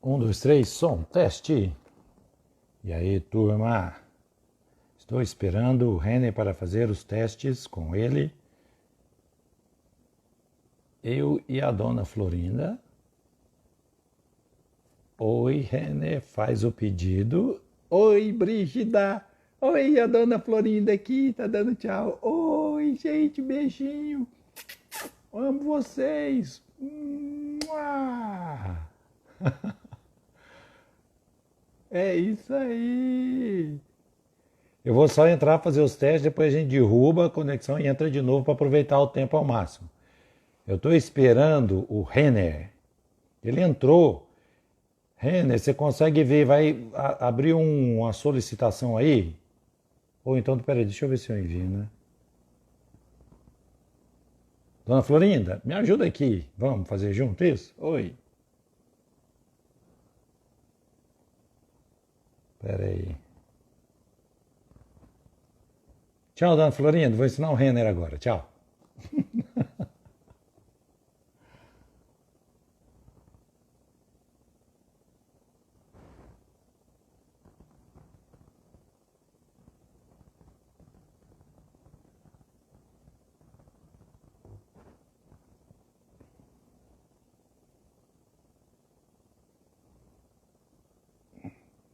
Um, dois, três, som, teste. E aí, turma? Estou esperando o Renner para fazer os testes com ele. Eu e a dona Florinda. Oi, Renner, faz o pedido. Oi, Brígida. Oi, a dona Florinda aqui, tá dando tchau. Oi, gente, beijinho. Amo vocês. Mua! É isso aí. Eu vou só entrar, fazer os testes, depois a gente derruba a conexão e entra de novo para aproveitar o tempo ao máximo. Eu estou esperando o Renner. Ele entrou. Renner, você consegue ver, vai abrir uma solicitação aí? Ou então, peraí, deixa eu ver se eu envio, né? Dona Florinda, me ajuda aqui. Vamos fazer junto isso? Oi. Peraí. Tchau, dona Florinda. Vou ensinar o Renner agora. Tchau.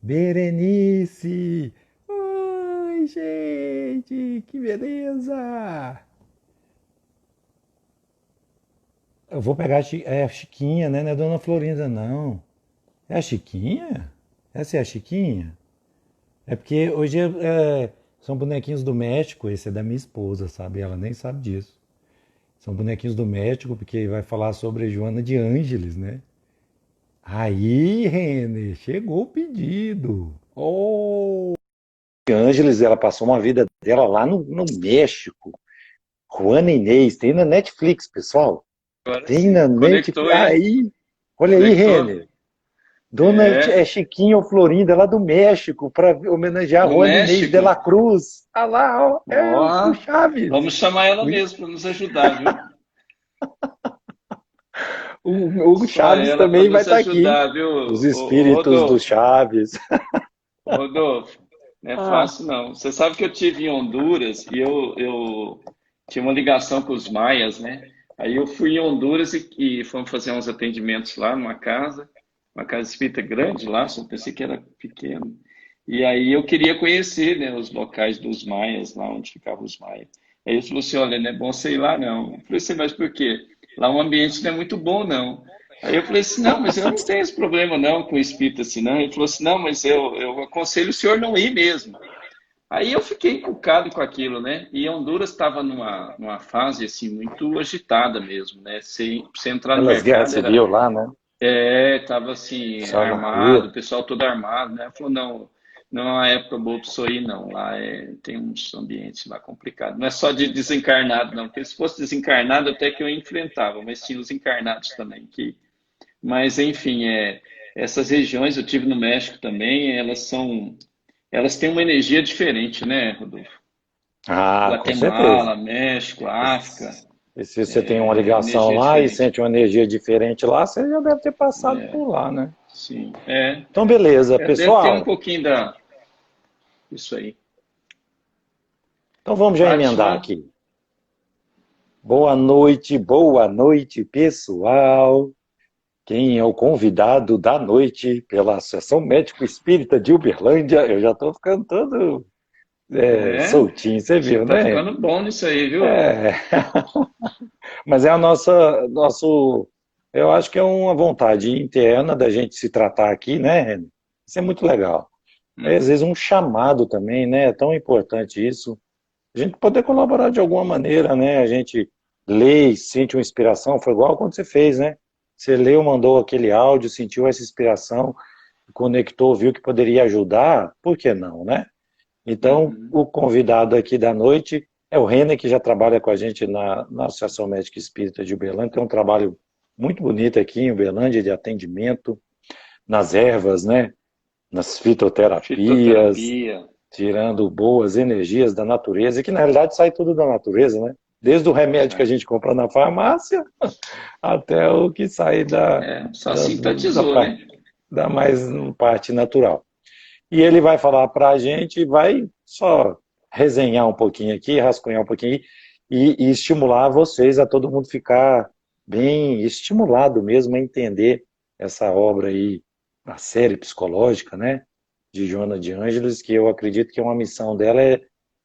Berenice! Oi, gente! Que beleza! Eu vou pegar a Chiquinha, né? Não é Dona Florinda, não. É a Chiquinha? Essa é a Chiquinha? É porque hoje são bonequinhos do México, esse é da minha esposa, sabe? Ela nem sabe disso. São bonequinhos do México, porque vai falar sobre Joana de Ângeles, né? Aí, Renner, chegou o pedido. Oh! Ângeles, ela passou uma vida dela lá no México. Juana Inês, tem na Netflix, pessoal. Agora Tem na sim. Netflix. Conectou, hein? Aí, olha aí, Conectou? Renner. Dona É, Chiquinha Florinda, lá do México, para homenagear do Juana Inês de la México. Cruz. Ah lá, ó, é o Ó, Chaves. vamos chamar ela O, mesmo para nos ajudar, viu? o Só Chaves ela para também vai nos estar aqui. ajudar, viu, Os ô espíritos do Rodolfo? Chaves. Ô Rodolfo, não é Ah, fácil não. Você sabe que eu tive em Honduras e eu tinha uma ligação com os maias, né? Aí eu fui em Honduras e fomos fazer uns atendimentos lá numa uma casa espírita grande lá, só pensei que era pequeno. E aí eu queria conhecer, né, os locais dos maias, lá onde ficavam os maias. Aí ele falou assim, olha, não é bom você ir lá não. Eu falei assim, mas por quê? Lá o ambiente não é muito bom não. Aí eu falei assim, não, mas eu não tenho esse problema não com o espírito assim, não. Ele falou assim, não, mas eu aconselho o senhor não ir mesmo. Aí eu fiquei encucado com aquilo, né? E Honduras estava numa fase assim muito agitada mesmo, né? Você entrar no aquelas guerras mercado civis lá, né? tava assim Só na armado, rua. o pessoal todo armado, né? Falou não, não é uma época boa para isso ir, não. Lá tem uns ambientes lá complicados. Não é só de desencarnado, não. Porque se fosse desencarnado até que eu enfrentava, mas tinha os encarnados também que mas, enfim, essas regiões, eu tive no México também, elas têm uma energia diferente, né, Rodolfo? Ah, com certeza. Guatemala, México, África, E se você tem uma ligação energia lá e diferente. sente uma energia diferente lá, você já deve ter passado por lá, né? Sim, Então, beleza, deve ter um pessoal. pouquinho isso aí. Então vamos já emendar Fátima, aqui. Boa noite, pessoal. Quem é o convidado da noite pela Associação Médico Espírita de Uberlândia? Eu já estou ficando todo soltinho, você você viu, tá né? ficando bom nisso aí, viu? É, mas é eu acho que é uma vontade interna da gente se tratar aqui, né, Renan? Isso é muito legal. É, às vezes um chamado também, né? É tão importante isso. A gente poder colaborar de alguma maneira, né? A gente lê e sente uma inspiração, foi igual quando você fez, né? Você leu, mandou aquele áudio, sentiu essa inspiração, conectou, viu que poderia ajudar, por que não, né? Então, Uhum. o convidado aqui da noite é o Renner, que já trabalha com a gente na Associação Médica Espírita de Uberlândia, tem um trabalho muito bonito aqui em Uberlândia de atendimento nas ervas, né? Nas fitoterapias, Fitoterapia. tirando boas energias da natureza, e que na realidade sai tudo da natureza, né? Desde o remédio que a Sai. gente compra na farmácia até o que sai Só sintetizou, prática. né? dá mais parte natural. E ele vai falar para a gente, vai só resenhar um pouquinho aqui, rascunhar um pouquinho e estimular vocês a todo mundo ficar bem estimulado mesmo a entender essa obra aí, a série psicológica, né, de Joana de Ângeles, que eu acredito que uma missão dela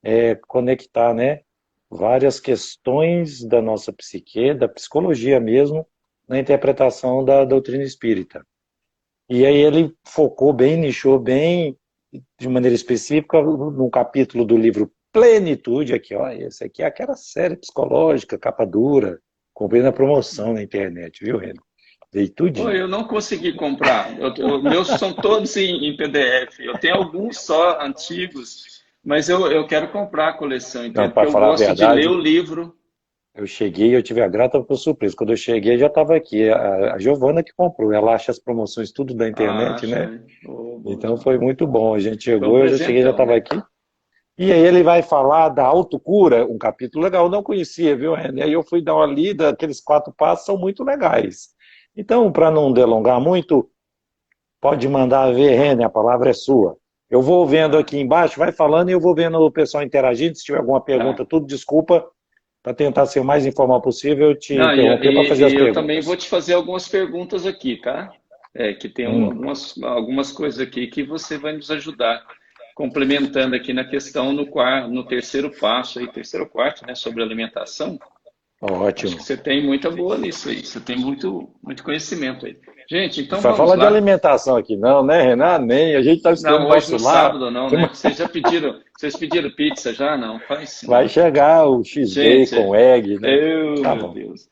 é conectar, né, várias questões da nossa psique, da psicologia mesmo, na interpretação da doutrina espírita. E aí ele focou bem, nichou bem, de maneira específica, num capítulo do livro Plenitude, aqui, ó, esse aqui é aquela série psicológica, capa dura, comprei na promoção na internet, viu, Renan? Dei Pô, tudinho. eu não consegui comprar. Meus são todos em PDF. Eu tenho alguns só antigos, mas eu quero comprar a coleção Não, inteira, porque para eu falar a gosto de ler verdade, o livro. eu cheguei, eu tive a grata surpresa. Quando eu cheguei, já estava aqui. A Giovana que comprou, ela acha as promoções tudo da Ah, internet, acha, né? né? Oh, bom Então foi demais. muito bom. A gente Foi um chegou, eu já cheguei, já presentão, estava né? aqui. E aí ele vai falar da autocura, um capítulo legal. Eu não conhecia, viu, René? Aí eu fui dar uma lida, aqueles 4 passos são muito legais. Então, para não delongar muito, pode mandar ver, René, a palavra é sua. Eu vou vendo Tá, aqui embaixo, vai falando e eu vou vendo o pessoal interagindo. Se tiver alguma tá. pergunta, tudo desculpa, para tentar ser o mais informal possível, eu te Não, interromper para fazer as e eu também vou perguntas. te fazer algumas perguntas aqui, tá? Que tem Hum, algumas coisas aqui que você vai nos ajudar, complementando aqui na questão no terceiro passo, aí, terceiro ou quarto, né, sobre alimentação. Acho que ótimo. você tem muita boa nisso aí, você tem muito conhecimento aí. Gente, Não então vai vamos falar de lá. alimentação aqui não, né, Renan? Nem. A gente está estudando Não, hoje nosso no lar. sábado não, né? Vocês pediram pizza já? Não, faz isso Vai não. chegar o X-Bacon, Gente, egg, né? Tá meu bom. Deus.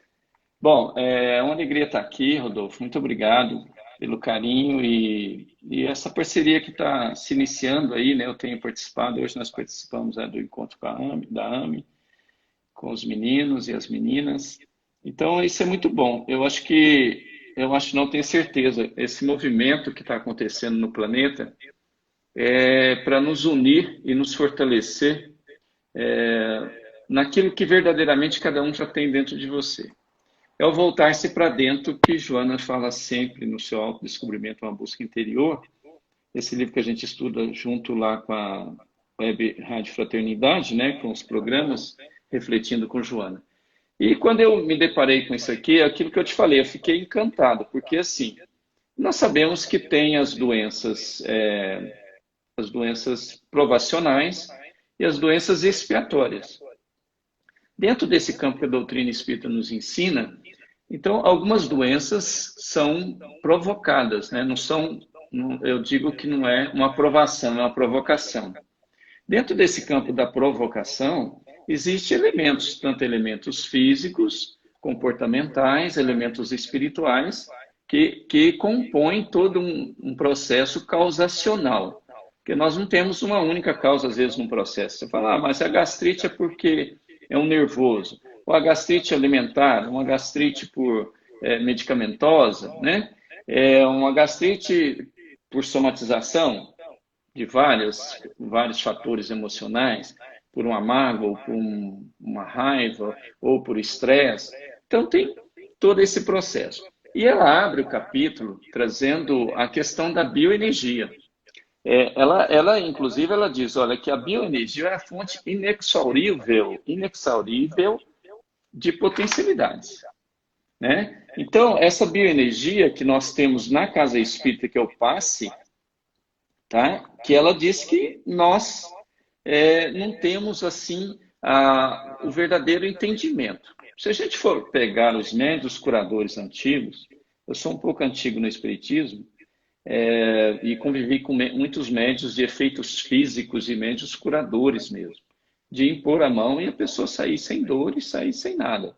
Bom, é uma alegria estar aqui, Rodolfo. Muito obrigado pelo carinho e essa parceria que está se iniciando aí, né? Eu tenho participado, hoje nós participamos do encontro com a AME, da AME, com os meninos e as meninas. Então, isso é muito bom. Não tenho certeza, esse movimento que está acontecendo no planeta é para nos unir e nos fortalecer naquilo que verdadeiramente cada um já tem dentro de você. É o voltar-se para dentro que Joana fala sempre no seu autodescobrimento, uma busca interior. Esse livro que a gente estuda junto lá com a Web Rádio Fraternidade, né, com os programas, refletindo com Joana. E quando eu me deparei com isso aqui, é aquilo que eu te falei, eu fiquei encantado, porque assim, nós sabemos que tem as doenças provacionais e as doenças expiatórias. Dentro desse campo que a doutrina espírita nos ensina, então, algumas doenças são provocadas, né? Não são, eu digo que não é uma provação, é uma provocação. Dentro desse campo da provocação, existem elementos, tanto elementos físicos, comportamentais, elementos espirituais, que compõem todo um processo causacional. Porque nós não temos uma única causa, às vezes, num processo. Você fala, mas a gastrite é porque é um nervoso, ou a gastrite alimentar, uma gastrite por medicamentosa, né? Uma gastrite por somatização, de vários fatores emocionais, por uma mágoa, ou por uma raiva, ou por estresse. Então, tem todo esse processo. E ela abre o capítulo trazendo a questão da bioenergia. Inclusive, ela diz, olha, que a bioenergia é a fonte inexaurível de potencialidades, né? Então, essa bioenergia que nós temos na casa espírita, que é o passe, tá? Que ela diz que nós não temos assim o verdadeiro entendimento. Se a gente for pegar os médios curadores antigos, eu sou um pouco antigo no espiritismo e convivi com muitos médios de efeitos físicos e médios curadores mesmo, de impor a mão e a pessoa sair sem dor e sair sem nada.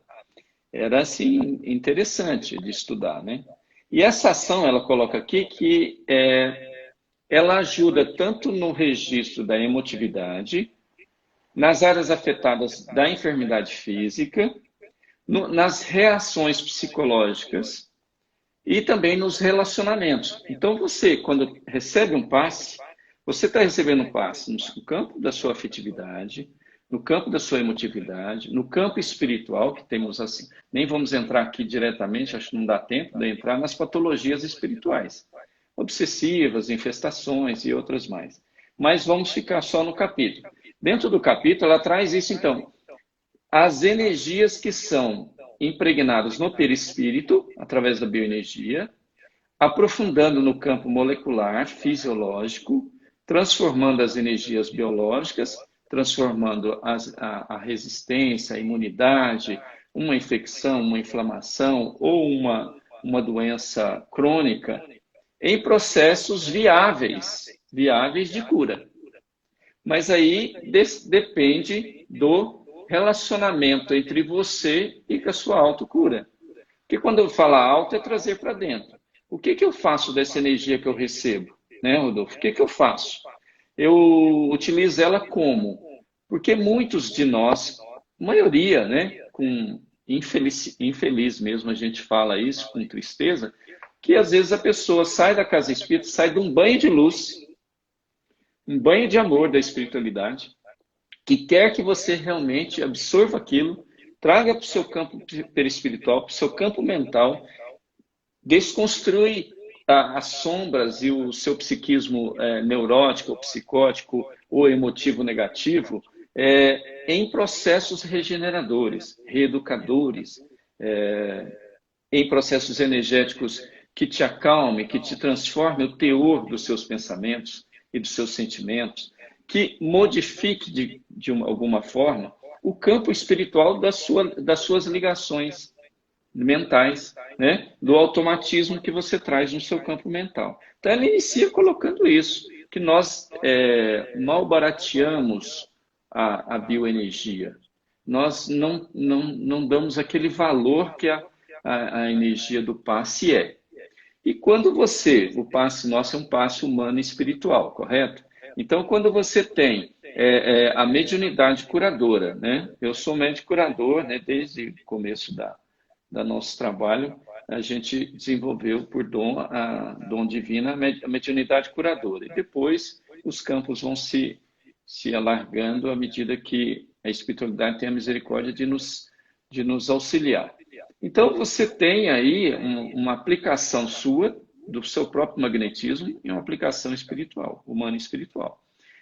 Era assim interessante de estudar, né? E essa ação ela coloca aqui que ela ajuda tanto no registro da emotividade, nas áreas afetadas da enfermidade física, nas reações psicológicas e também nos relacionamentos. Então, você, quando recebe um passe, você está recebendo um passe no campo da sua afetividade, no campo da sua emotividade, no campo espiritual, que temos assim, nem vamos entrar aqui diretamente, acho que não dá tempo de entrar nas patologias espirituais. obsessivas, infestações e outras mais. Mas vamos ficar só no capítulo. Dentro do capítulo, ela traz isso, então, as energias que são impregnadas no perispírito, através da bioenergia, aprofundando no campo molecular, fisiológico, transformando as energias biológicas, transformando a resistência, a imunidade, uma infecção, uma inflamação ou uma doença crônica em processos viáveis de cura. Mas aí depende do relacionamento entre você e com a sua autocura. Porque quando eu falo auto, é trazer para dentro. O que eu faço dessa energia que eu recebo? Né, Rodolfo? O que eu faço? Eu utilizo ela como? Porque muitos de nós, maioria, né, com infeliz mesmo, a gente fala isso com tristeza, que às vezes a pessoa sai da casa espírita, sai de um banho de luz, um banho de amor da espiritualidade, que quer que você realmente absorva aquilo, traga para o seu campo perispiritual, para o seu campo mental, desconstrui as sombras e o seu psiquismo neurótico, ou psicótico ou emotivo negativo em processos regeneradores, reeducadores, em processos energéticos que te acalme, que te transforme o teor dos seus pensamentos e dos seus sentimentos, que modifique de alguma forma o campo espiritual das suas ligações mentais, né? Do automatismo que você traz no seu campo mental. Então, ela inicia colocando isso, que nós mal barateamos a bioenergia. Nós não damos aquele valor que a energia do passe é. E quando o passe nosso é um passe humano e espiritual, correto? Então, quando você tem a mediunidade curadora, né? Eu sou médico curador, né? Desde o começo da nosso trabalho, a gente desenvolveu por dom divino a mediunidade curadora. E depois os campos vão se alargando à medida que a espiritualidade tem a misericórdia de nos auxiliar. Então, você tem aí uma aplicação sua, do seu próprio magnetismo, e uma aplicação espiritual, humana e espiritual.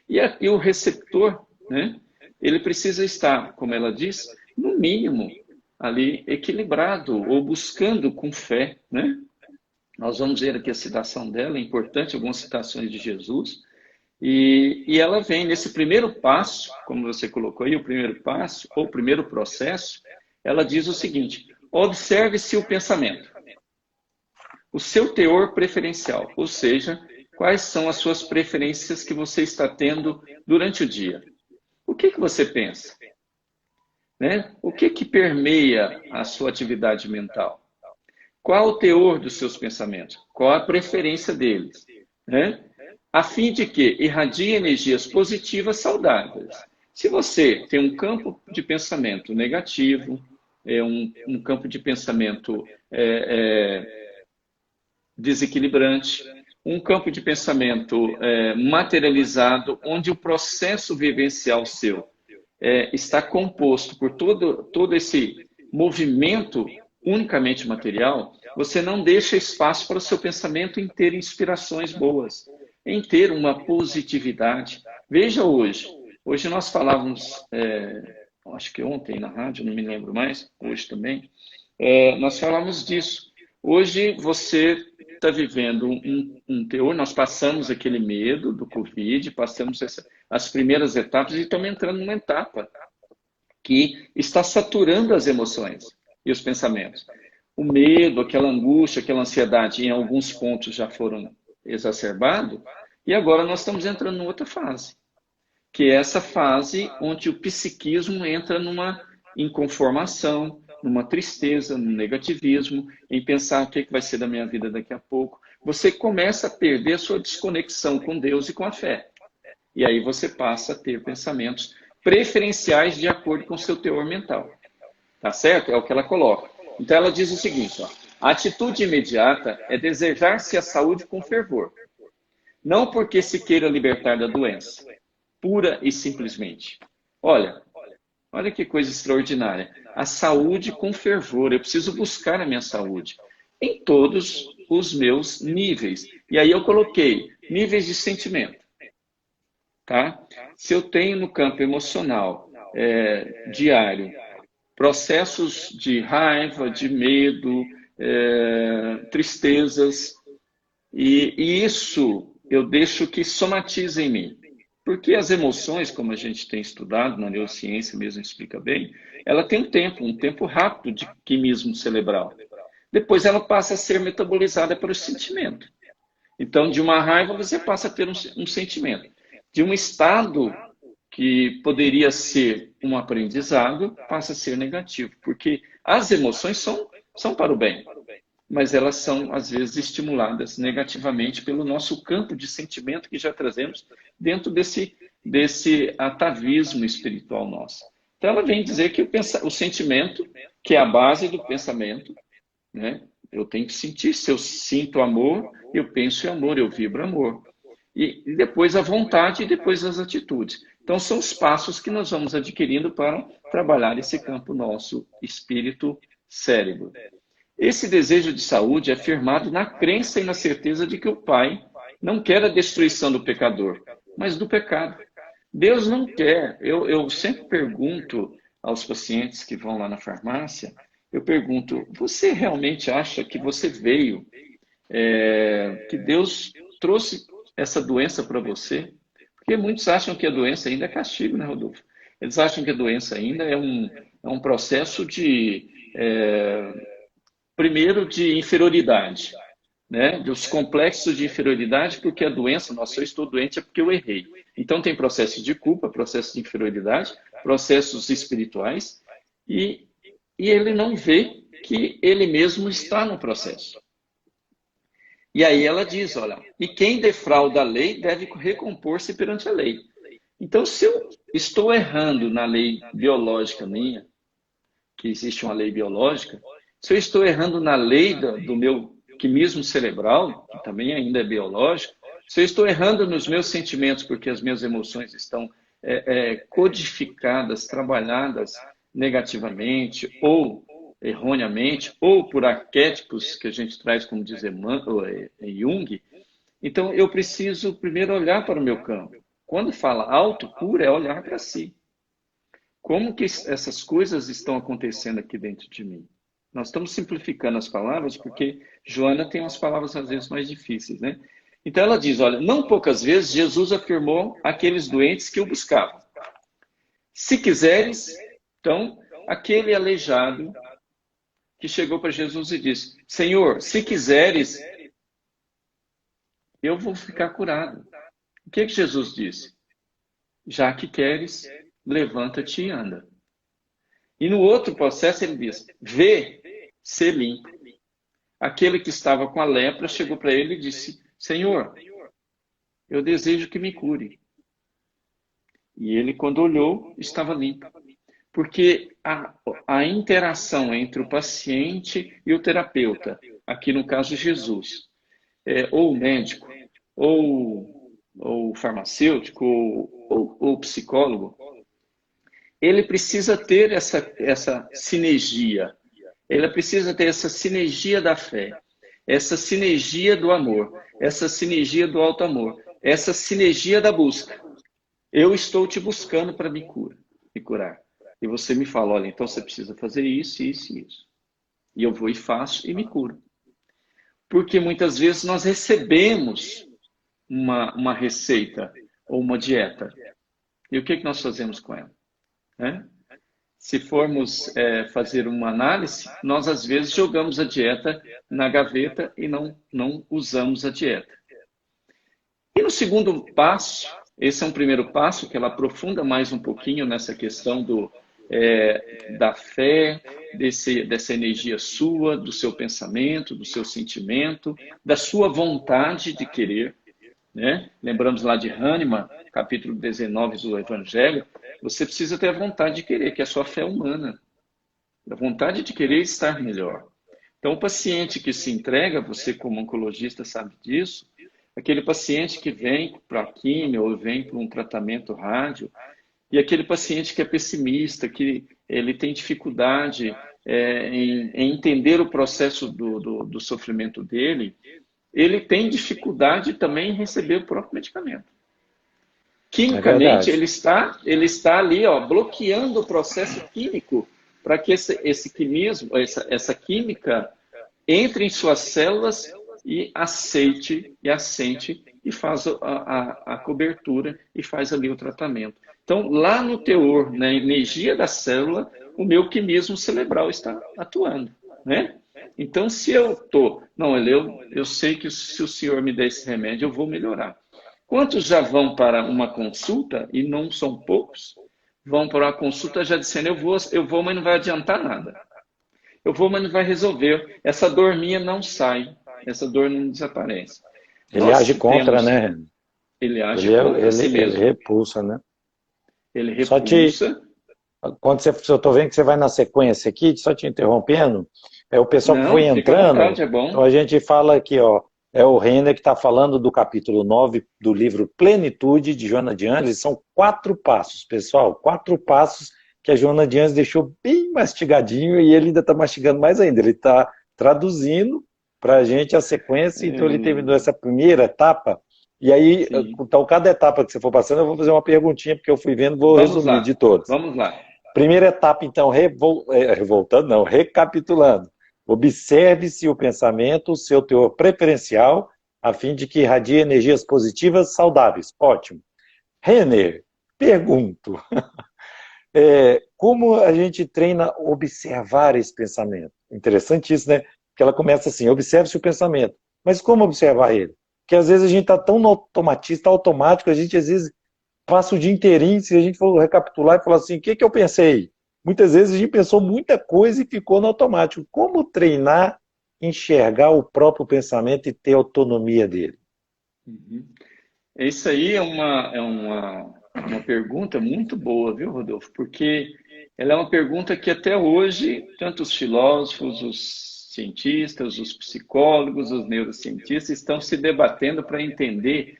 E o receptor, né, ele precisa estar, como ela diz, no mínimo, ali equilibrado, ou buscando com fé, né? Nós vamos ver aqui a citação dela, é importante, algumas citações de Jesus, e ela vem nesse primeiro passo, como você colocou aí, o primeiro passo, ou o primeiro processo, ela diz o seguinte: observe-se o pensamento, o seu teor preferencial, ou seja, quais são as suas preferências que você está tendo durante o dia. O que você pensa? Né? O que permeia a sua atividade mental? Qual o teor dos seus pensamentos? Qual a preferência deles? Né? A fim de que irradie energias positivas saudáveis. Se você tem um campo de pensamento negativo, um campo de pensamento desequilibrante, um campo de pensamento materializado, onde o processo vivencial seu está composto por todo esse movimento unicamente material, você não deixa espaço para o seu pensamento em ter inspirações boas, em ter uma positividade. Veja hoje. Hoje nós falávamos, acho que ontem na rádio, não me lembro mais, hoje também, nós falávamos disso. Hoje você está vivendo um teor, nós passamos aquele medo do Covid, passamos as primeiras etapas e estamos entrando numa etapa que está saturando as emoções e os pensamentos. O medo, aquela angústia, aquela ansiedade, em alguns pontos já foram exacerbados, e agora nós estamos entrando em outra fase, que é essa fase onde o psiquismo entra numa inconformação, numa tristeza, num negativismo, em pensar o que vai ser da minha vida daqui a pouco. Você começa a perder a sua desconexão com Deus e com a fé. E aí você passa a ter pensamentos preferenciais de acordo com o seu teor mental. Tá certo? É o que ela coloca. Então ela diz o seguinte, ó: a atitude imediata é desejar-se a saúde com fervor. Não porque se queira libertar da doença, pura e simplesmente. Olha que coisa extraordinária. A saúde com fervor. Eu preciso buscar a minha saúde. em todos os meus níveis. E aí eu coloquei níveis de sentimento, tá? Se eu tenho no campo emocional diário processos de raiva, de medo, tristezas, e isso eu deixo que somatize em mim. Porque as emoções, como a gente tem estudado, na neurociência mesmo explica bem, ela tem um tempo rápido de quimismo cerebral. Depois ela passa a ser metabolizada pelo sentimento. Então, de uma raiva, você passa a ter um sentimento. De um estado que poderia ser um aprendizado, passa a ser negativo. Porque as emoções são para o bem, mas elas são, às vezes, estimuladas negativamente pelo nosso campo de sentimento que já trazemos dentro desse atavismo espiritual nosso. Então, ela vem dizer que o sentimento, que é a base do pensamento, né? Eu tenho que sentir. Se eu sinto amor, eu penso em amor, eu vibro amor. E depois a vontade e depois as atitudes. Então, são os passos que nós vamos adquirindo para trabalhar esse campo nosso, espírito-cérebro. Esse desejo de saúde é firmado na crença e na certeza de que o Pai não quer a destruição do pecador, mas do pecado. Deus não quer. Eu sempre pergunto aos pacientes que vão lá na farmácia, eu pergunto, você realmente acha que você veio, que Deus trouxe essa doença para você? Porque muitos acham que a doença ainda é castigo, né, Rodolfo? Eles acham que a doença ainda é um processo primeiro, de inferioridade, né? Dos complexos de inferioridade, porque a doença, nossa, eu estou doente é porque eu errei. Então tem processos de culpa, processos de inferioridade, processos espirituais, e ele não vê que ele mesmo está no processo. E aí ela diz, olha, e quem defrauda a lei deve recompor-se perante a lei. Então, se eu estou errando na lei biológica minha, que existe uma lei biológica, se eu estou errando na lei do meu quimismo cerebral, que também ainda é biológico, se eu estou errando nos meus sentimentos, porque as minhas emoções estão codificadas, trabalhadas negativamente ou erroneamente, ou por arquétipos que a gente traz, como diz Jung, então eu preciso primeiro olhar para o meu campo. Quando fala autocura, é olhar para si. Como que essas coisas estão acontecendo aqui dentro de mim? Nós estamos simplificando as palavras porque Joana tem umas palavras às vezes mais difíceis, né? Então ela diz, olha, não poucas vezes Jesus afirmou àqueles doentes que o buscavam. Se quiseres, então, aquele aleijado que chegou para Jesus e disse, Senhor, se quiseres, eu vou ficar curado. O que Jesus disse? Já que queres, levanta-te e anda. E no outro processo ele diz, vê, ser limpo. Aquele que estava com a lepra chegou para ele e disse, Senhor, eu desejo que me cure. E ele, quando olhou, estava limpo. Porque a interação entre o paciente e o terapeuta, aqui no caso Jesus, ou o médico, ou o farmacêutico, ou o psicólogo, ele precisa ter essa sinergia. Ele precisa ter essa sinergia da fé, essa sinergia do amor, essa sinergia do alto amor, essa sinergia da busca. Eu estou te buscando para me curar. E você me fala, olha, então você precisa fazer isso, isso e isso. E eu vou e faço e me curo. Porque muitas vezes nós recebemos uma receita ou uma dieta. E o que nós fazemos com ela? Se formos fazer uma análise, nós às vezes jogamos a dieta na gaveta e não usamos a dieta. E no segundo passo, esse é um primeiro passo que ela aprofunda mais um pouquinho nessa questão da fé, dessa energia sua, do seu pensamento, do seu sentimento, da sua vontade de querer. Né? Lembramos lá de Hahnemann, capítulo 19 do Evangelho, você precisa ter a vontade de querer, que é a sua fé humana. A vontade de querer estar melhor. Então, o paciente que se entrega, você como oncologista sabe disso, aquele paciente que vem para a quimio ou vem para um tratamento rádio, e aquele paciente que é pessimista, que ele tem dificuldade em entender o processo do sofrimento dele, ele tem dificuldade também em receber o próprio medicamento. É Quimicamente, verdade. ele está ali, ó, bloqueando o processo químico para que esse quimismo, essa química entre em suas células e aceite e assente e faz a cobertura e faz ali o tratamento. Então, lá no teor, na energia da célula, o meu quimismo cerebral está atuando, né? Então, se eu estou, não, eu sei que se o senhor me der esse remédio, eu vou melhorar. Quantos já vão para uma consulta, e não são poucos, vão para uma consulta já dizendo, eu vou, mas não vai adiantar nada. Eu vou, mas não vai resolver. Essa dor minha não sai, essa dor não desaparece. Ele Nós age que contra, temos, né? ele age Ele, contra si ele mesmo. repulsa, né? Ele Só te, repulsa. quando você, eu tô vendo que você vai na sequência aqui, só te interrompendo, é o pessoal que foi Não, fica à entrando, vontade, é então bom. a gente fala aqui, ó, é o Renner que está falando do capítulo 9 do livro Plenitude, de Joana de Ângeles. São 4 passos, pessoal, 4 passos que a Joana de Ângeles deixou bem mastigadinho e ele ainda está mastigando mais ainda, ele está traduzindo para a gente a sequência, então ele terminou essa primeira etapa, e aí, Sim. então cada etapa que você for passando, eu vou fazer uma perguntinha, porque eu fui vendo, vou Vamos resumir de lá, todas. vamos lá. Primeira etapa, então, revoltando, não, recapitulando. Observe-se o pensamento, o seu teor preferencial, a fim de que irradie energias positivas saudáveis. Ótimo. Renner, pergunto, como a gente treina observar esse pensamento? Interessante isso, né? Porque ela começa assim, observe-se o pensamento. Mas como observar ele? Porque às vezes a gente está tão no automatista, automático, a gente às vezes passa o dia inteirinho, se a gente for recapitular e falar assim, o que que eu pensei? Muitas vezes a gente pensou muita coisa e ficou no automático. Como treinar, enxergar o próprio pensamento e ter autonomia dele? Uhum. Isso aí uma pergunta muito boa, viu, Rodolfo? Porque ela é uma pergunta que até hoje, tanto os filósofos, os cientistas, os psicólogos, os neurocientistas estão se debatendo para entender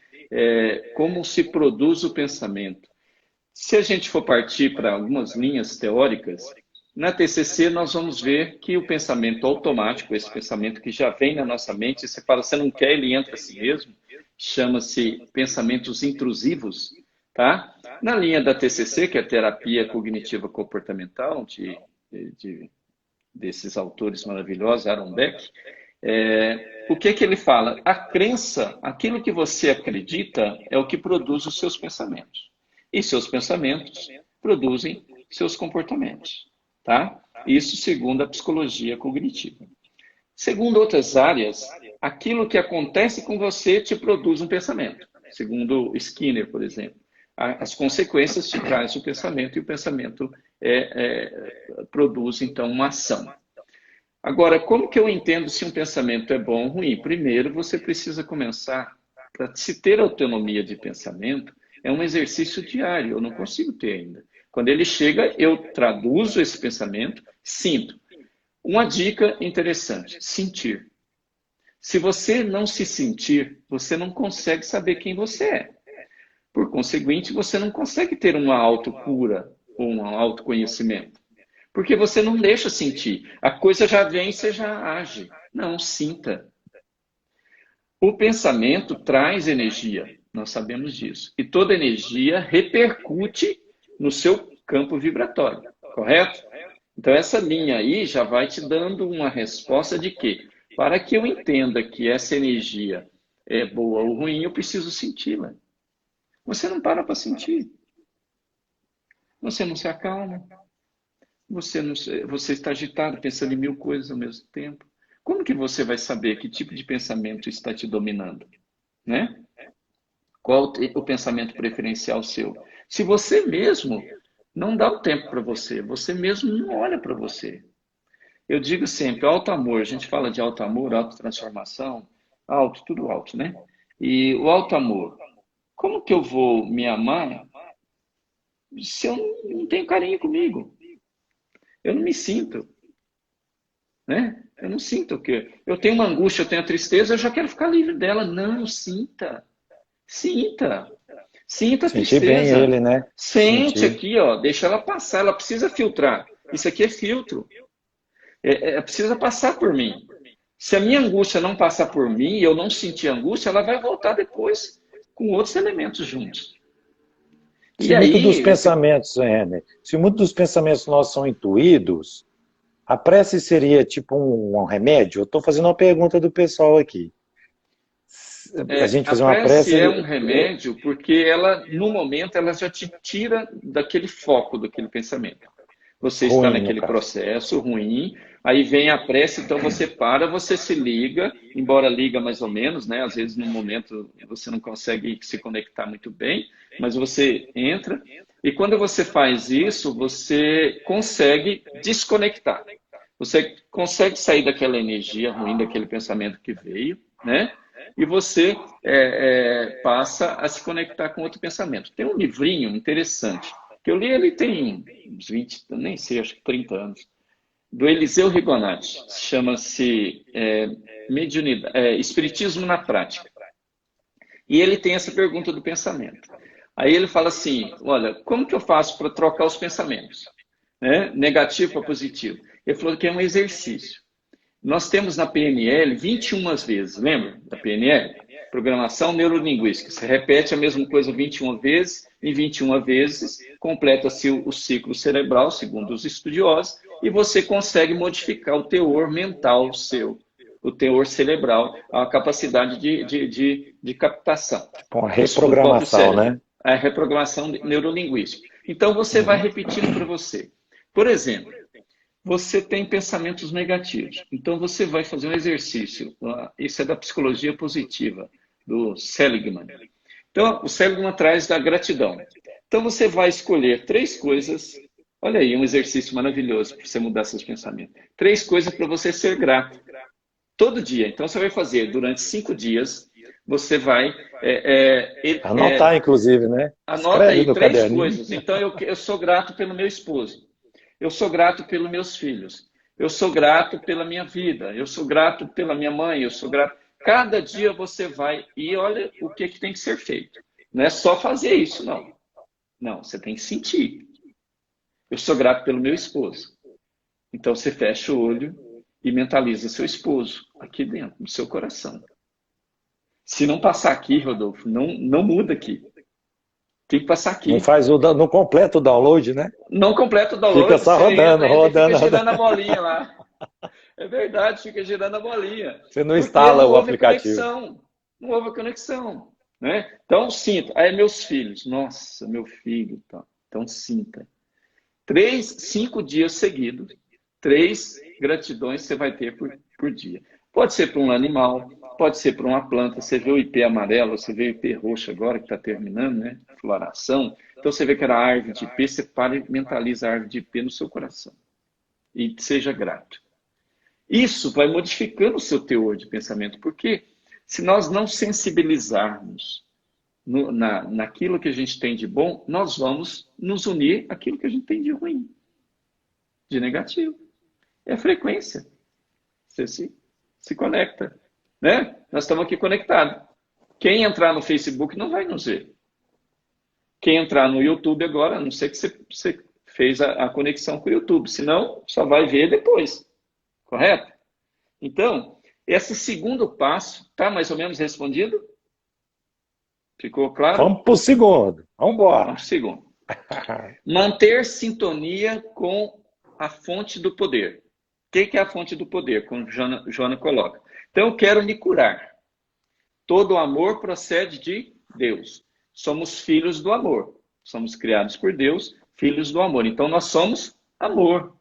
como se produz o pensamento. Se a gente for partir para algumas linhas teóricas, na TCC nós vamos ver que o pensamento automático, esse pensamento que já vem na nossa mente, você fala, você não quer, ele entra a si mesmo, chama-se pensamentos intrusivos, tá? Na linha da TCC, que é a terapia cognitiva comportamental, de, desses autores maravilhosos, Aaron Beck, o que que ele fala? A crença, aquilo que você acredita, é o que produz os seus pensamentos. E seus pensamentos produzem seus comportamentos, tá? Isso segundo a psicologia cognitiva. Segundo outras áreas, aquilo que acontece com você te produz um pensamento. Segundo Skinner, por exemplo. As consequências te traz o pensamento e o pensamento produz, então, uma ação. Agora, como que eu entendo se um pensamento é bom ou ruim? Primeiro, você precisa começar, para se ter autonomia de pensamento, é um exercício diário, eu não consigo ter ainda. Quando ele chega, eu traduzo esse pensamento, sinto. Uma dica interessante: sentir. Se você não se sentir, você não consegue saber quem você é. Por conseguinte, você não consegue ter uma autocura ou um autoconhecimento. Porque você não deixa sentir. A coisa já vem, você já age. Não, sinta. O pensamento traz energia, nós sabemos disso. E toda energia repercute no seu campo vibratório, correto? Então, essa linha aí já vai te dando uma resposta de que, para que eu entenda que essa energia é boa ou ruim, eu preciso senti-la. Você não para sentir. Você não se acalma. Você está agitado, pensando em mil coisas ao mesmo tempo. Como que você vai saber que tipo de pensamento está te dominando? Né? Qual o pensamento preferencial seu? Se você mesmo não dá o tempo para você, você mesmo não olha para você. Eu digo sempre, alto amor, a gente fala de alto amor, autotransformação, alto, tudo alto, né? E o alto amor, como que eu vou me amar se eu não tenho carinho comigo? Eu não me sinto, né? Eu não sinto que eu tenho uma angústia, eu tenho a tristeza, eu já quero ficar livre dela. Não, sinta. Sinta. Sinta a Sentir bem tristeza. ele, né? Sente Sentir. aqui, ó, deixa ela passar, ela precisa filtrar. Isso aqui é filtro. Precisa passar por mim. Se a minha angústia não passar por mim e eu não sentir angústia, ela vai voltar depois com outros elementos juntos. Se E muito dos aí, pensamentos, se muito dos pensamentos nossos são intuídos, a prece seria tipo um remédio? Eu estou fazendo uma pergunta do pessoal aqui. A gente a fazer uma prece prece, é um remédio porque ela, no momento, ela já te tira daquele foco, daquele pensamento. Você está ruim no naquele caso. processo ruim, aí vem a prece, então você para, você se liga, embora liga mais ou menos, né? Às vezes no momento você não consegue se conectar muito bem, mas você entra e quando você faz isso, você consegue desconectar. Você consegue sair daquela energia ruim, daquele pensamento que veio, né? E você passa a se conectar com outro pensamento. Tem um livrinho interessante que eu li, ele tem uns 20, nem sei, acho que 30 anos, do Eliseu Rigonati, chama-se Espiritismo na Prática. E ele tem essa pergunta do pensamento. Aí ele fala assim, olha, como que eu faço para trocar os pensamentos? Né? Negativo para positivo. Ele falou que é um exercício. Nós temos na PNL 21 vezes, lembra da PNL? Programação Neurolinguística. Você repete a mesma coisa 21 vezes, em 21 vezes completa-se o ciclo cerebral, segundo os estudiosos, e você consegue modificar o teor mental seu, o teor cerebral, a capacidade de captação Tipo uma do próprio reprogramação, cérebro, né? a reprogramação neurolinguística. Então você vai Uhum. repetindo para você. Por exemplo, você tem pensamentos negativos. Então, você vai fazer um exercício. Isso é da psicologia positiva, do Seligman. Então, o Seligman traz da gratidão. Então, você vai escolher 3 coisas. Olha aí, um exercício maravilhoso para você mudar seus pensamentos. 3 coisas para você ser grato. Todo dia. Então, você vai fazer durante 5 dias. Você vai Anotar, inclusive, né? anota Escreve aí no 3 coisas. caderninho. Então, eu sou grato pelo meu esposo. Eu sou grato pelos meus filhos. Eu sou grato pela minha vida. Eu sou grato pela minha mãe. Eu sou grato. Cada dia você vai e olha o que tem que ser feito. Não é só fazer isso, não. Não, você tem que sentir. Eu sou grato pelo meu esposo. Então você fecha o olho e mentaliza seu esposo aqui dentro, no seu coração. Se não passar aqui, Rodolfo, não muda aqui. Tem que passar Não aqui. faz não completa o download, né? Não completa o Fica download, só você rodando, entra, entra e fica rodando, girando a rodando. bolinha lá. É verdade, fica girando a bolinha. Você não Porque instala não o houve a aplicativo. conexão. Não houve a conexão. Né? Então, sinta. Aí, meus filhos. Nossa, meu filho. Então sinta. 5 dias seguidos. 3 gratidões você vai ter por dia. Pode ser para um animal, pode ser para uma planta. Você vê o ipê amarelo, você vê o ipê roxo agora, que está terminando, né? Floração. Então, você vê que era a árvore de ipê, você para e mentaliza a árvore de ipê no seu coração. E seja grato. Isso vai modificando o seu teor de pensamento, porque se nós não sensibilizarmos naquilo que a gente tem de bom, nós vamos nos unir àquilo que a gente tem de ruim, de negativo. É a frequência. Você se conecta. Né? Nós estamos aqui conectados. Quem entrar no Facebook não vai nos ver. Quem entrar no YouTube agora, a não sei que você fez a conexão com o YouTube, senão só vai ver depois. Correto? Então, esse segundo passo, está mais ou menos respondido? Ficou claro? Vamos pro segundo. Vamos embora. Vamos para o segundo. Manter sintonia com a fonte do poder. O que é a fonte do poder? Como Joana coloca. Então, eu quero me curar. Todo amor procede de Deus. Somos filhos do amor. Somos criados por Deus, filhos do amor. Então, nós somos amor.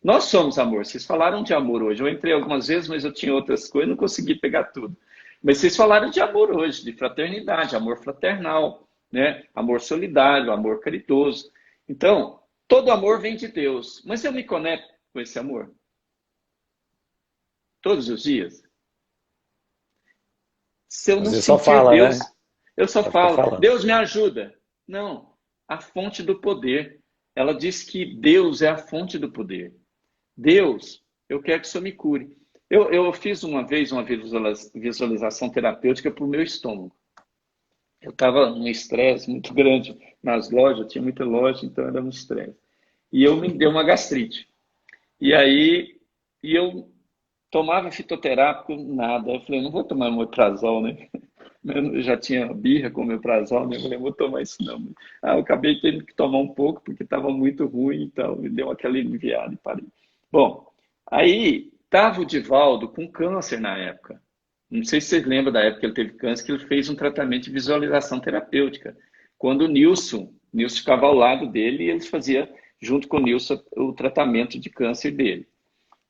Nós somos amor. Vocês falaram de amor hoje. Eu entrei algumas vezes, mas eu tinha outras coisas, não consegui pegar tudo. Mas vocês falaram de amor hoje, de fraternidade, amor fraternal, né? Amor solidário, amor caridoso. Então, todo amor vem de Deus. Mas eu me conecto com esse amor todos os dias. Se eu não Você só sentir fala, Deus, né? eu só Só fica falo, falando. Deus me ajuda. Não, a fonte do poder. Ela diz que Deus é a fonte do poder. Deus, eu quero que o Senhor me cure. Eu fiz uma vez uma visualização terapêutica para o meu estômago. Eu estava num estresse muito grande nas lojas, tinha muita loja, então era um estresse. E eu me deu uma gastrite. E aí, e eu tomava fitoterápico, nada. Eu falei, não vou tomar omeprazol, né? Eu já tinha birra com omeprazol, né? Eu falei, não vou tomar isso não. Ah, eu acabei tendo que tomar um pouco, porque estava muito ruim, então me deu aquela aliviada e parei. Bom, aí estava o Divaldo com câncer na época. Não sei se vocês lembram da época que ele teve câncer, que ele fez um tratamento de visualização terapêutica. Quando o Nilson ficava ao lado dele e eles faziam, junto com o Nilson, o tratamento de câncer dele.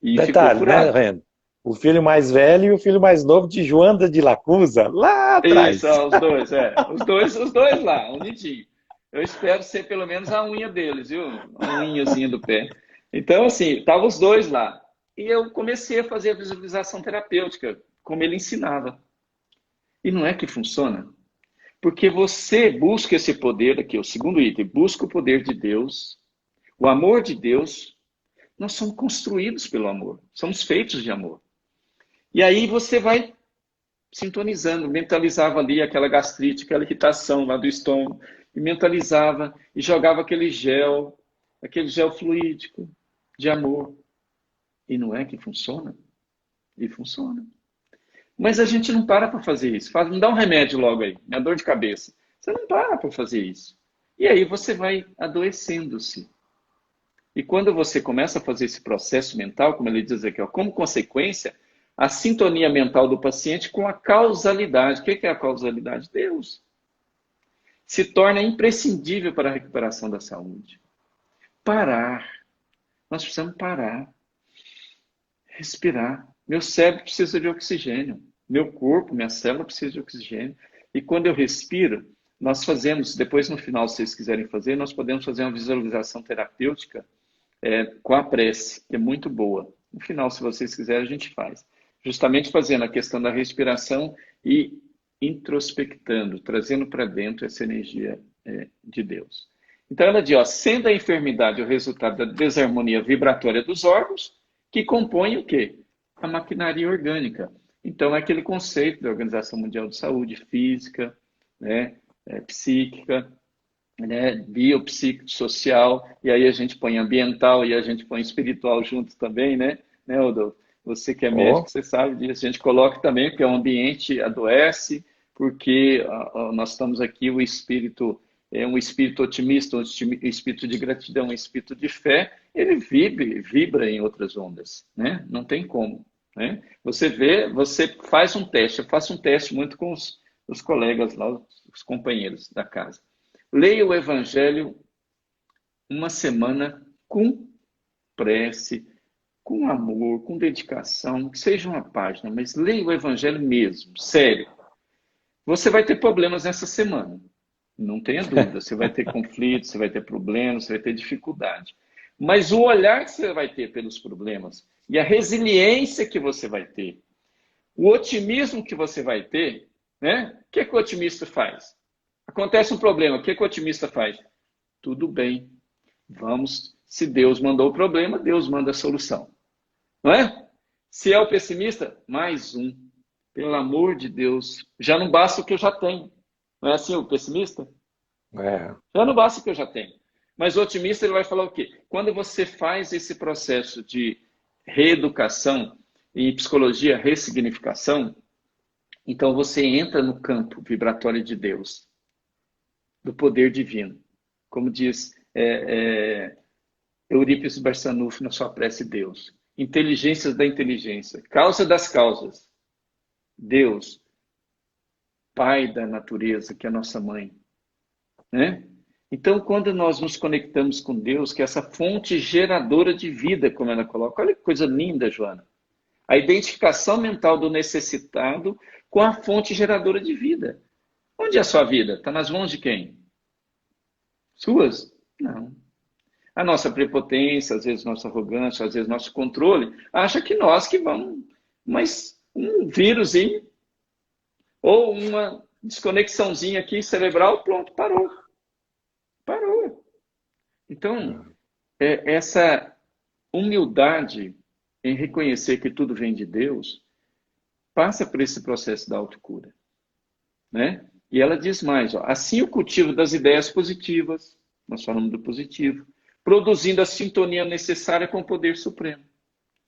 E ficou Detalhe, né, curado. Ren? O filho mais velho e o filho mais novo de Joanda de Lacusa, lá Isso, atrás. ó, os dois, é. Os dois lá, unidinho. Eu espero ser pelo menos a unha deles, viu? A unhazinha do pé. Então, assim, estavam os dois lá. E eu comecei a fazer a visualização terapêutica, como ele ensinava. E não é que funciona? Porque você busca esse poder aqui, o segundo item, busca o poder de Deus, o amor de Deus. Nós somos construídos pelo amor, somos feitos de amor. E aí você vai sintonizando, mentalizava ali aquela gastrite, aquela irritação lá do estômago, e mentalizava e jogava aquele gel fluídico de amor. E não é que funciona? E funciona. Mas a gente não para fazer isso. Faz, me dá um remédio logo aí, minha dor de cabeça. Você não para fazer isso. E aí você vai adoecendo-se. E quando você começa a fazer esse processo mental, como ele diz aqui, ó, como consequência, a sintonia mental do paciente com a causalidade. O que é a causalidade? Deus. Se torna imprescindível para a recuperação da saúde. Parar. Nós precisamos parar. Respirar. Meu cérebro precisa de oxigênio. Meu corpo, minha célula precisa de oxigênio. E quando eu respiro, nós fazemos, depois no final, se vocês quiserem fazer, nós podemos fazer uma visualização terapêutica com a prece, que é muito boa. No final, se vocês quiserem, a gente faz. Justamente fazendo a questão da respiração e introspectando, trazendo para dentro essa energia de Deus. Então ela diz, ó, sendo a enfermidade o resultado da desarmonia vibratória dos órgãos, que compõem o quê? A maquinaria orgânica. Então é aquele conceito da Organização Mundial de Saúde, física, né, psíquica, né, biopsicossocial, e aí a gente põe ambiental e a gente põe espiritual junto também, né, Rodolfo? Você que é médico, Oh, você sabe disso. A gente coloca também porque o ambiente adoece, porque nós estamos aqui, o espírito é um espírito otimista, um espírito de gratidão, um espírito de fé, ele vibra em outras ondas, né? Não tem como, né? Você vê, você faz um teste, eu faço um teste muito com os colegas lá, os companheiros da casa. Leia o Evangelho uma semana com prece, com amor, com dedicação, que seja uma página, mas leia o Evangelho mesmo, sério. Você vai ter problemas nessa semana, não tenha dúvida. Você vai ter conflitos, você vai ter problemas, você vai ter dificuldade. Mas o olhar que você vai ter pelos problemas e a resiliência que você vai ter, o otimismo que você vai ter, né? O que o otimista faz? Acontece um problema, o que o otimista faz? Tudo bem, vamos. Se Deus mandou o problema, Deus manda a solução. Não é? Se é o pessimista, mais um. Pelo amor de Deus, já não basta o que eu já tenho. Não é assim o pessimista? é. Já não basta o que eu já tenho. Mas o otimista ele vai falar o quê? Quando você faz esse processo de reeducação, em psicologia, ressignificação, então você entra no campo vibratório de Deus, do poder divino. Como diz Eurípides Barçanufo na sua prece Deus. Inteligências da inteligência, causa das causas. Deus, Pai da natureza, que é a nossa mãe. Né? Então, quando nós nos conectamos com Deus, que é essa fonte geradora de vida, como ela coloca, olha que coisa linda, Joana. A identificação mental do necessitado com a fonte geradora de vida. Onde é a sua vida? Está nas mãos de quem? Suas? Não. A nossa prepotência, às vezes nossa arrogância, às vezes nosso controle, acha que nós que vamos. Mas um vírus ou uma desconexãozinha aqui cerebral, pronto, parou. Parou. Então, essa humildade em reconhecer que tudo vem de Deus, passa por esse processo da autocura. Né? E ela diz mais, ó, assim o cultivo das ideias positivas, nós falamos do positivo, produzindo a sintonia necessária com o poder supremo.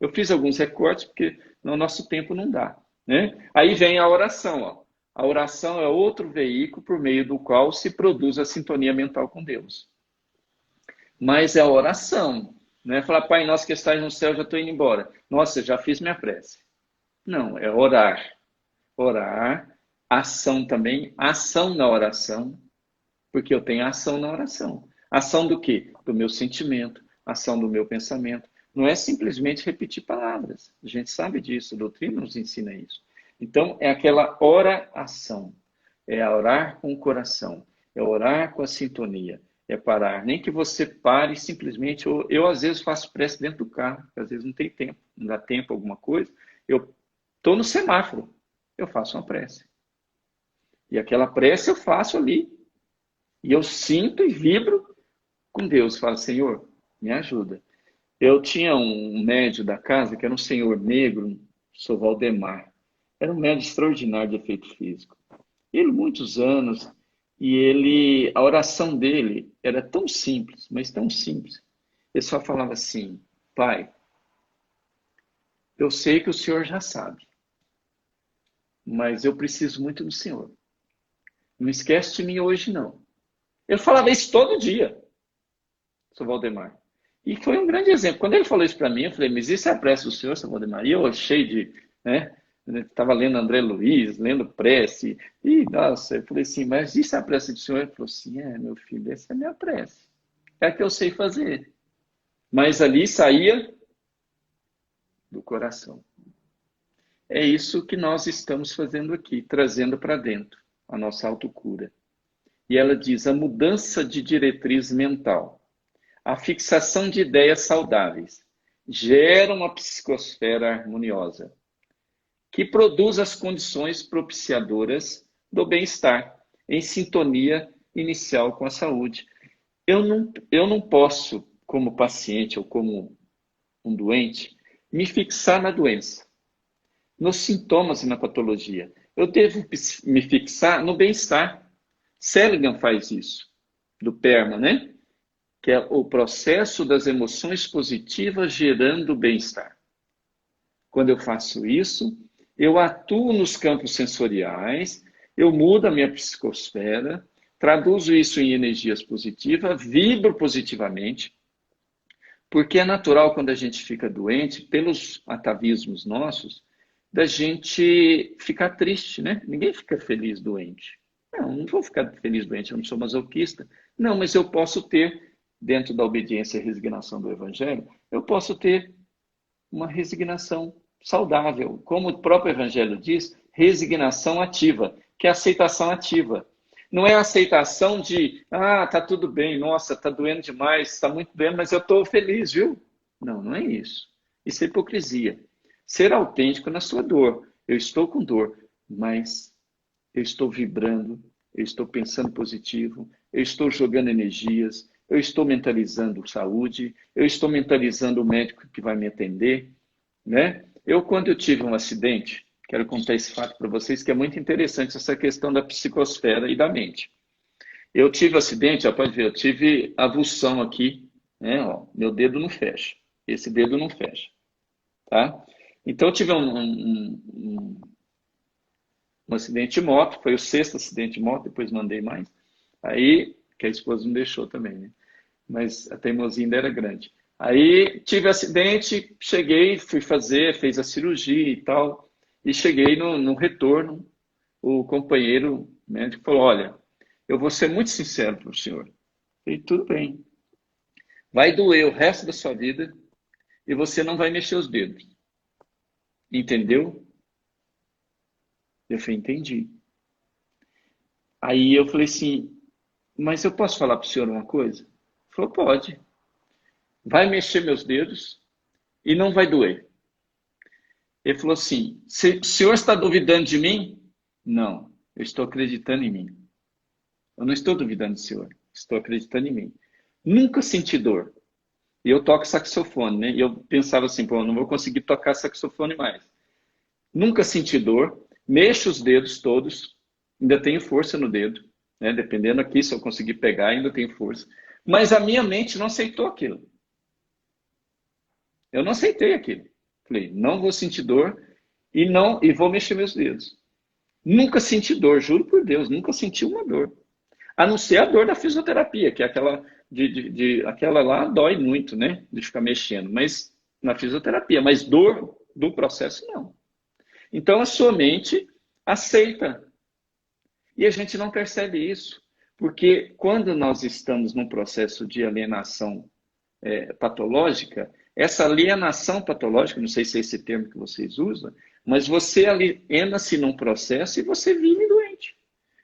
Eu fiz alguns recortes porque no nosso tempo não dá, né? Aí vem a oração, ó. A oração é outro veículo por meio do qual se produz a sintonia mental com Deus. Mas é a oração, não é falar, Pai nosso que estás no céu, já estou indo embora. Nossa, já fiz minha prece. Não, é orar. Orar, ação também, ação na oração, porque eu tenho ação na oração. Ação do quê? Do meu sentimento, ação do meu pensamento. Não é simplesmente repetir palavras. A gente sabe disso, a doutrina nos ensina isso. Então, é aquela oração. É orar com o coração. É orar com a sintonia. É parar. Nem que você pare simplesmente. Eu às vezes, faço prece dentro do carro, porque às vezes não tem tempo, não dá tempo alguma coisa. Eu estou no semáforo, eu faço uma prece. E aquela prece eu faço ali. E eu sinto e vibro com Deus. Falo, Senhor, me ajuda. Eu tinha um médium da casa, que era um senhor negro, Sr. Valdemar. Era um médium extraordinário de efeito físico. Ele, muitos anos, a oração dele era tão simples, mas tão simples. Ele só falava assim, Pai, eu sei que o Senhor já sabe, mas eu preciso muito do Senhor. Não esquece de mim hoje, não. Eu falava isso todo dia, Sr. Valdemar. E foi um grande exemplo. Quando ele falou isso para mim, eu falei, mas isso é a prece do Senhor, Sr. Valdemar? E eu cheio de, né? Estava lendo André Luiz, lendo prece. E, nossa, eu falei assim, mas isso é a prece do Senhor? Ele falou assim, meu filho, essa é a minha prece. É a que eu sei fazer. Mas ali saía do coração. É isso que nós estamos fazendo aqui, trazendo para dentro a nossa autocura. E ela diz, a mudança de diretriz mental, a fixação de ideias saudáveis, gera uma psicosfera harmoniosa, que produz as condições propiciadoras do bem-estar, em sintonia inicial com a saúde. Eu não posso, como paciente ou como um doente, me fixar na doença, nos sintomas e na patologia. Eu devo me fixar no bem-estar. Seligman faz isso, do PERMA, né? Que é o processo das emoções positivas gerando bem-estar. Quando eu faço isso, eu atuo nos campos sensoriais, eu mudo a minha psicosfera, traduzo isso em energias positivas, vibro positivamente, porque é natural quando a gente fica doente, pelos atavismos nossos, da gente ficar triste, né? Ninguém fica feliz doente. Não vou ficar feliz doente, eu não sou masoquista. Não, mas eu posso ter, dentro da obediência e resignação do Evangelho, eu posso ter uma resignação saudável. Como o próprio Evangelho diz, resignação ativa, que é aceitação ativa. Não é a aceitação de, tá tudo bem, nossa, tá doendo demais, tá muito doendo, mas eu estou feliz, viu? Não, não é isso. Isso é hipocrisia. Ser autêntico na sua dor. Eu estou com dor, mas eu estou vibrando, eu estou pensando positivo, eu estou jogando energias, eu estou mentalizando saúde, eu estou mentalizando o médico que vai me atender, né? Quando eu tive um acidente, quero contar esse fato para vocês, que é muito interessante essa questão da psicosfera e da mente. Eu tive acidente, pode ver, eu tive avulsão aqui, né? Meu dedo não fecha, esse dedo não fecha, tá? Então eu tive um acidente de moto, foi o sexto acidente de moto, depois mandei mais. Aí, que a esposa não deixou também, né? Mas a teimosia ainda era grande. Aí tive acidente, cheguei, fez a cirurgia e tal, e cheguei no retorno, o companheiro médico falou, olha, eu vou ser muito sincero para o senhor. E tudo bem. Vai doer o resto da sua vida e você não vai mexer os dedos. Entendeu? Eu falei, entendi. Aí eu falei assim, mas eu posso falar para o senhor uma coisa? Ele falou, pode. Vai mexer meus dedos e não vai doer. Ele falou assim, o senhor está duvidando de mim? Não, eu estou acreditando em mim. Eu não estou duvidando do senhor, estou acreditando em mim. Nunca senti dor. E eu toco saxofone, né? E eu pensava assim, pô, eu não vou conseguir tocar saxofone mais. Nunca senti dor, mexo os dedos todos, ainda tenho força no dedo, né? Dependendo aqui, se eu conseguir pegar, ainda tenho força. Mas a minha mente não aceitou aquilo. Eu não aceitei aquilo. Falei, não vou sentir dor e vou mexer meus dedos. Nunca senti dor, juro por Deus, nunca senti uma dor. A não ser a dor da fisioterapia, que é aquela aquela lá dói muito, né? De ficar mexendo, mas na fisioterapia, mas dor do processo não. Então a sua mente aceita. E a gente não percebe isso, porque quando nós estamos num processo de alienação patológica, essa alienação patológica, não sei se é esse termo que vocês usam, mas você aliena-se num processo e você vive doente.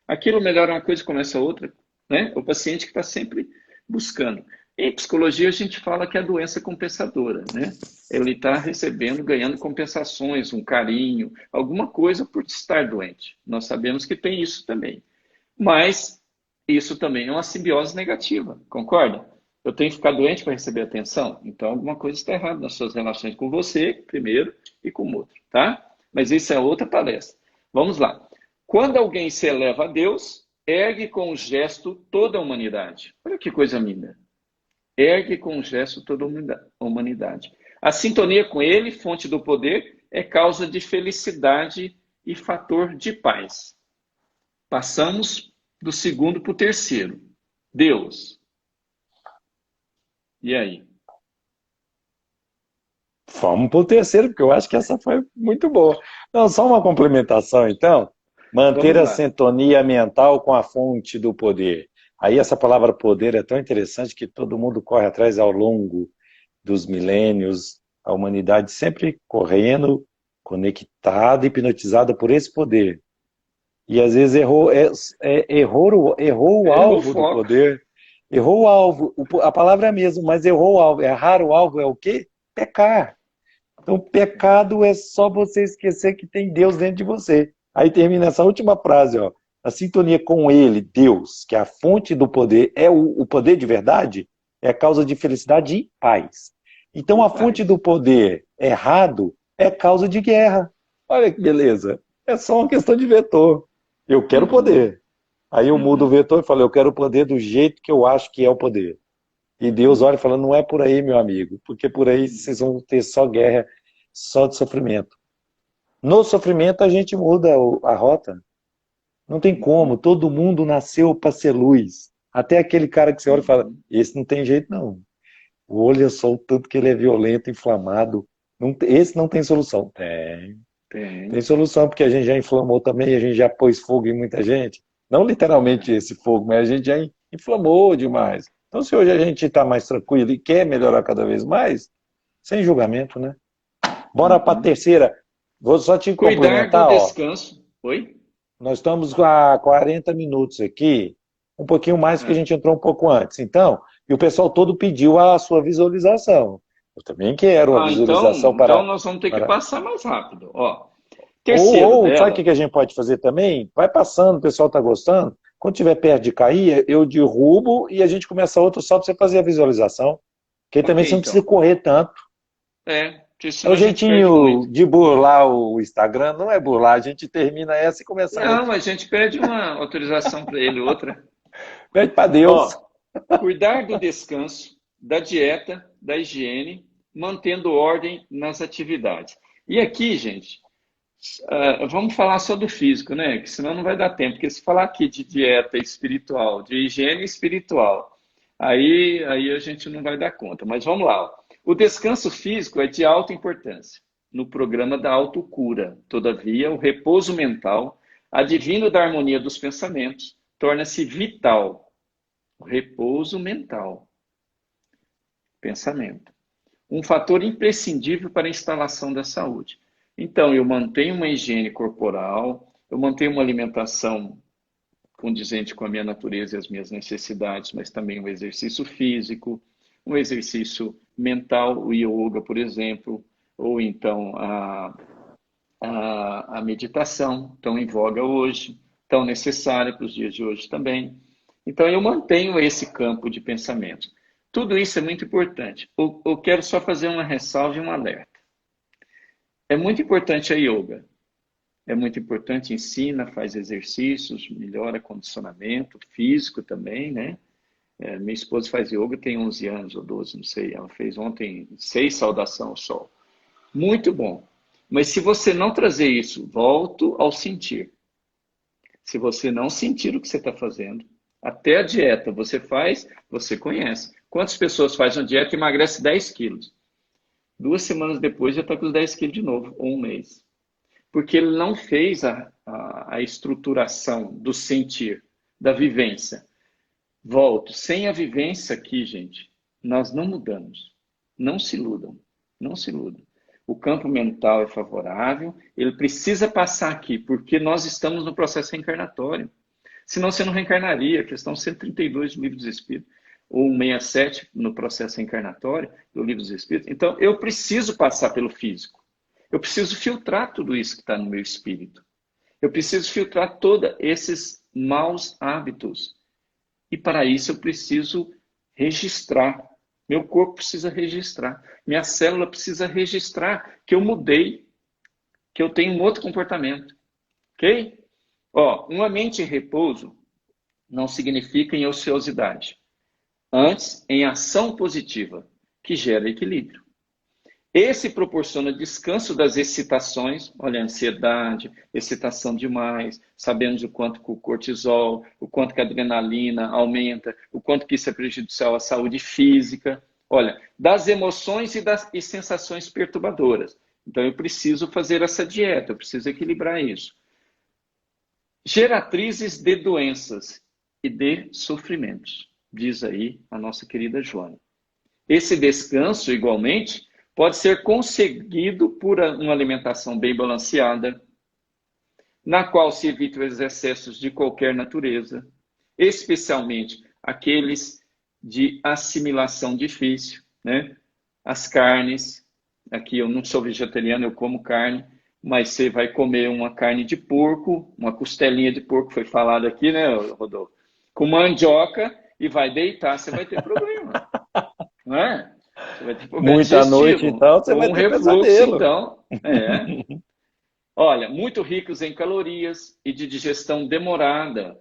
Aquilo melhora uma coisa e começa outra, né? O paciente que está sempre buscando. Em psicologia, a gente fala que é a doença compensadora, né? Ele está recebendo, ganhando compensações, um carinho, alguma coisa por estar doente. Nós sabemos que tem isso também. Mas isso também é uma simbiose negativa, concorda? Eu tenho que ficar doente para receber atenção? Então, alguma coisa está errada nas suas relações com você, primeiro, e com o outro, tá? Mas isso é outra palestra. Vamos lá. Quando alguém se eleva a Deus, ergue com o gesto toda a humanidade. Olha que coisa linda. Ergue com o gesto toda a humanidade. A sintonia com ele, fonte do poder, é causa de felicidade e fator de paz. Passamos do segundo para o terceiro. Deus. E aí? Vamos para o terceiro, porque eu acho que essa foi muito boa. Não, só uma complementação, então. Manter Vamos a lá. sintonia mental com a fonte do poder. Aí essa palavra poder é tão interessante que todo mundo corre atrás ao longo dos milênios, a humanidade sempre correndo, conectada, hipnotizada por esse poder. E às vezes errou o Errou o alvo do foco. poder, errou o alvo, a palavra é a mesma, mas errou o alvo. Errar o alvo é o quê? Pecar. Então, pecado é só você esquecer que tem Deus dentro de você. Aí termina essa última frase, ó. A sintonia com Ele, Deus, que é a fonte do poder, é o poder de verdade, é a causa de felicidade e paz. Então, E a fonte paz. do poder errado é causa de guerra. Olha que beleza. É só uma questão de vetor. Eu quero Uhum. poder. Aí eu mudo o Uhum. vetor e falo, eu quero o poder do jeito que eu acho que é o poder. E Deus olha e fala, não é por aí, meu amigo, porque por aí vocês vão ter só guerra, só de sofrimento. No sofrimento a gente muda a rota. Não tem como, Uhum. todo mundo nasceu para ser luz. Até aquele cara que você olha e fala, Uhum. esse não tem jeito não. Olha só o tanto que ele é violento, inflamado. Esse não tem solução. Tem Tem. solução, porque a gente já inflamou também, a gente já pôs fogo em muita gente. Não literalmente esse fogo, mas a gente já inflamou demais. Então, se hoje a gente está mais tranquilo e quer melhorar cada vez mais, sem julgamento, né? Bora para a Uhum. terceira. Vou só te Cuidar do complementar, ó. descanso. Oi? Nós estamos a 40 minutos aqui, um pouquinho mais que a Ah. gente entrou um pouco antes. Então, e o pessoal todo pediu a sua visualização. Eu também quero a visualização Então nós vamos ter que para passar mais rápido. Ó, terceiro ou, sabe o dela. que a gente pode fazer também? Vai passando, o pessoal está gostando. Quando tiver perto de cair, eu derrubo e a gente começa outro só para você fazer a visualização. Que aí Ok, também você não precisa então. correr tanto. Porque É o senão a gente perde jeitinho muito. de burlar o Instagram, não é burlar, a gente termina essa e começa outra. Não, a gente pede uma autorização para ele, outra. Pede para Deus. Ó, cuidar do descanso, da dieta, da higiene, mantendo ordem nas atividades. E aqui, gente, vamos falar só do físico, né? Que senão não vai dar tempo. Porque se falar aqui de dieta espiritual, de higiene espiritual, aí a gente não vai dar conta. Mas vamos lá. Ó. O descanso físico é de alta importância no programa da autocura. Todavia, o repouso mental, advindo da harmonia dos pensamentos, torna-se vital. O repouso mental, pensamento. Um fator imprescindível para a instalação da saúde. Então, eu mantenho uma higiene corporal, eu mantenho uma alimentação condizente com a minha natureza e as minhas necessidades, mas também um exercício físico, um exercício mental, o yoga, por exemplo, ou então a meditação, tão em voga hoje, tão necessária para os dias de hoje também. Então, eu mantenho esse campo de pensamento. Tudo isso é muito importante. Eu quero só fazer uma ressalva e um alerta. É muito importante a yoga. É muito importante, ensina, faz exercícios, melhora condicionamento físico também, né? Minha esposa faz yoga tem 11 anos ou 12, não sei. Ela fez ontem 6 saudação ao sol. Muito bom. Mas se você não trazer isso, volto ao sentir. Se você não sentir o que você está fazendo, até a dieta você faz, você conhece. Quantas pessoas fazem uma dieta e emagrecem 10 quilos? 2 semanas depois já está com os 10 quilos de novo, ou um mês. Porque ele não fez a estruturação do sentir, da vivência. Volto, sem a vivência aqui, gente, nós não mudamos. Não se iludam, não se iludam. O campo mental é favorável, ele precisa passar aqui, porque nós estamos no processo reencarnatório. Senão você não reencarnaria, questão 132 do Livro dos Espíritos, ou 167 no processo reencarnatório do Livro dos Espíritos. Então, eu preciso passar pelo físico. Eu preciso filtrar tudo isso que está no meu espírito. Eu preciso filtrar todos esses maus hábitos. E para isso eu preciso registrar. Meu corpo precisa registrar. Minha célula precisa registrar que eu mudei, que eu tenho um outro comportamento. Ok? Ó, uma mente em repouso não significa em ociosidade. Antes, em ação positiva, que gera equilíbrio. Esse proporciona descanso das excitações, olha, ansiedade, excitação demais, sabemos o quanto que o cortisol, o quanto que a adrenalina aumenta, o quanto que isso é prejudicial à saúde física, olha, das emoções e sensações perturbadoras. Então eu preciso fazer essa dieta, eu preciso equilibrar isso. Geratrizes de doenças e de sofrimentos, diz aí a nossa querida Joana. Esse descanso, igualmente, pode ser conseguido por uma alimentação bem balanceada, na qual se evita os excessos de qualquer natureza, especialmente aqueles de assimilação difícil, né? As carnes, aqui eu não sou vegetariano, eu como carne, mas você vai comer uma carne de porco, uma costelinha de porco, foi falado aqui, né, Rodolfo? Com mandioca e vai deitar, você vai ter problema, não é? Você vai ter problema Muita noite, digestivo, então, você ou vai um ter refluxo, pesadelo. então. É. Olha, muito ricos em calorias e de digestão demorada,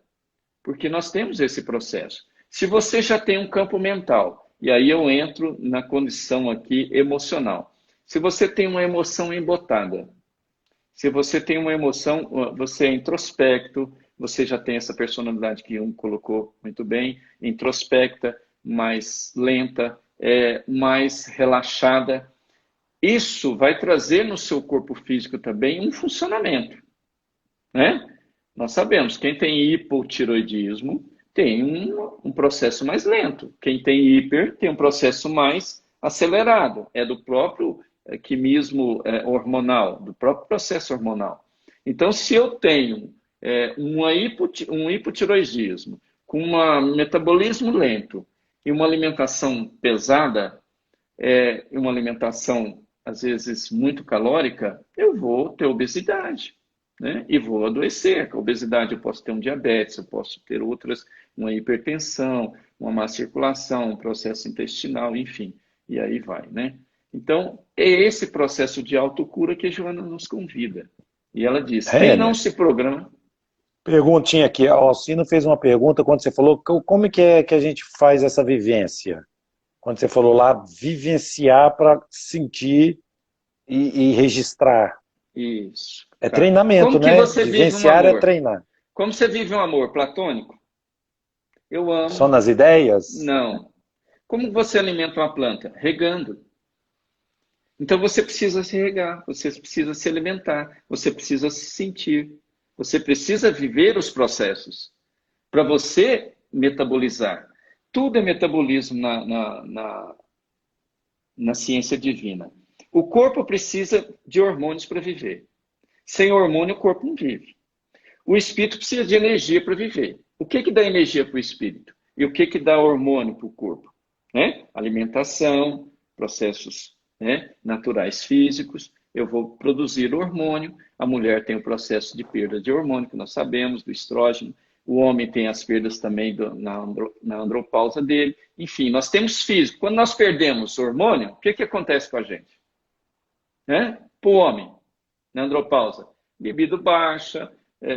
porque nós temos esse processo. Se você já tem um campo mental, e aí eu entro na condição aqui emocional. Se você tem uma emoção embotada, se você tem uma emoção, você é introspecto, você já tem essa personalidade que um colocou muito bem, introspecta, mais lenta, mais relaxada. Isso vai trazer no seu corpo físico também um funcionamento, né? Nós sabemos, quem tem hipotiroidismo tem um processo mais lento. Quem tem hiper tem um processo mais acelerado. É do próprio quimismo hormonal, do próprio processo hormonal. Então, se eu tenho um hipotiroidismo com um metabolismo lento e uma alimentação pesada, uma alimentação, às vezes, muito calórica, eu vou ter obesidade, né? E vou adoecer. Com a obesidade eu posso ter um diabetes, eu posso ter outras, uma hipertensão, uma má circulação, um processo intestinal, enfim. E aí vai, né? Então, é esse processo de autocura que a Joana nos convida. E ela diz, quem não Renner, se programa... perguntinha aqui. A Alcino fez uma pergunta quando você falou como é que a gente faz essa vivência? Quando você falou lá, vivenciar para sentir e registrar. Isso, É tá. treinamento, Como que né? você vive um Vivenciar é amor? treinar. Como você vive um amor platônico? Eu Só amo. nas ideias? Não. Como você alimenta uma planta? Regando. Então você precisa se regar, você precisa se alimentar, você precisa se sentir, você precisa viver os processos para você metabolizar. Tudo é metabolismo na ciência divina. O corpo precisa de hormônios para viver. Sem hormônio, o corpo não vive. O espírito precisa de energia para viver. O que dá energia para o espírito? E o que dá hormônio para o corpo? Né? Alimentação, processos, né, naturais físicos. Eu vou produzir hormônio. A mulher tem o processo de perda de hormônio, que nós sabemos, do estrógeno. O homem tem as perdas também na andropausa dele. Enfim, nós temos físico. Quando nós perdemos hormônio, o que acontece com a gente? Né? Para o homem, na andropausa, libido baixa,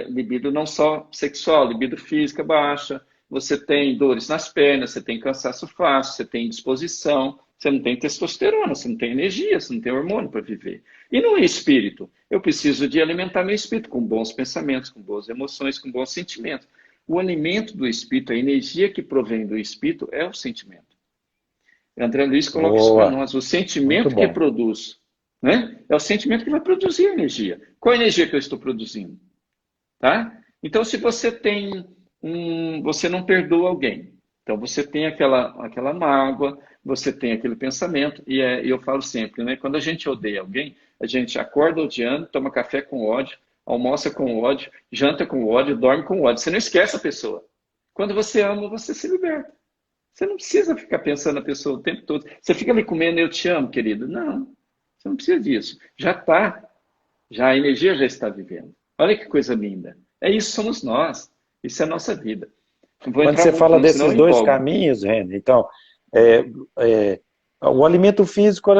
libido não só sexual, libido física baixa, você tem dores nas pernas, você tem cansaço fácil, você tem indisposição, Você não tem testosterona, você não tem energia, você não tem hormônio para viver. E no espírito, eu preciso de alimentar meu espírito com bons pensamentos, com boas emoções, com bons sentimentos. O alimento do espírito, a energia que provém do espírito é o sentimento. André Luiz coloca isso para Boa, nós. O muito sentimento que bom. produz, né? É o sentimento que vai produzir a energia. Qual a energia que eu estou produzindo? Tá? Então, se você tem você não perdoa alguém, então você tem aquela mágoa, você tem aquele pensamento, e eu falo sempre, né? Quando a gente odeia alguém, a gente acorda odiando, toma café com ódio, almoça com ódio, janta com ódio, dorme com ódio. Você não esquece a pessoa. Quando você ama, você se liberta. Você não precisa ficar pensando na pessoa o tempo todo. Você fica ali comendo, eu te amo, querido. Não, você não precisa disso. Já está, já a energia já está vivendo. Olha que coisa linda. É isso, somos nós. Isso é a nossa vida. Não vou Quando entrar você muito fala nisso, senão desses eu dois empolgo. caminhos, Renan, então, é, o alimento físico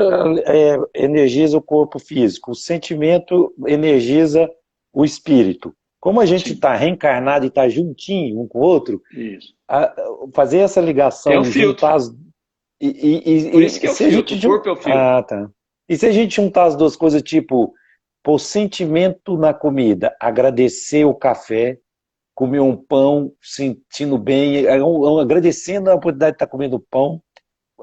energiza o corpo físico, o sentimento energiza o espírito. Como a gente Sim, está reencarnado e está juntinho um com o outro, isso. a- fazer essa Tem um ligação, filtro. juntar as. Por isso que E é o se a filtro. gente. O corpo é o filtro. Ah, tá. E se a gente juntar as duas coisas, tipo, pôr sentimento na comida, agradecer o café, comer um pão, sentindo bem, agradecendo a oportunidade de estar comendo pão,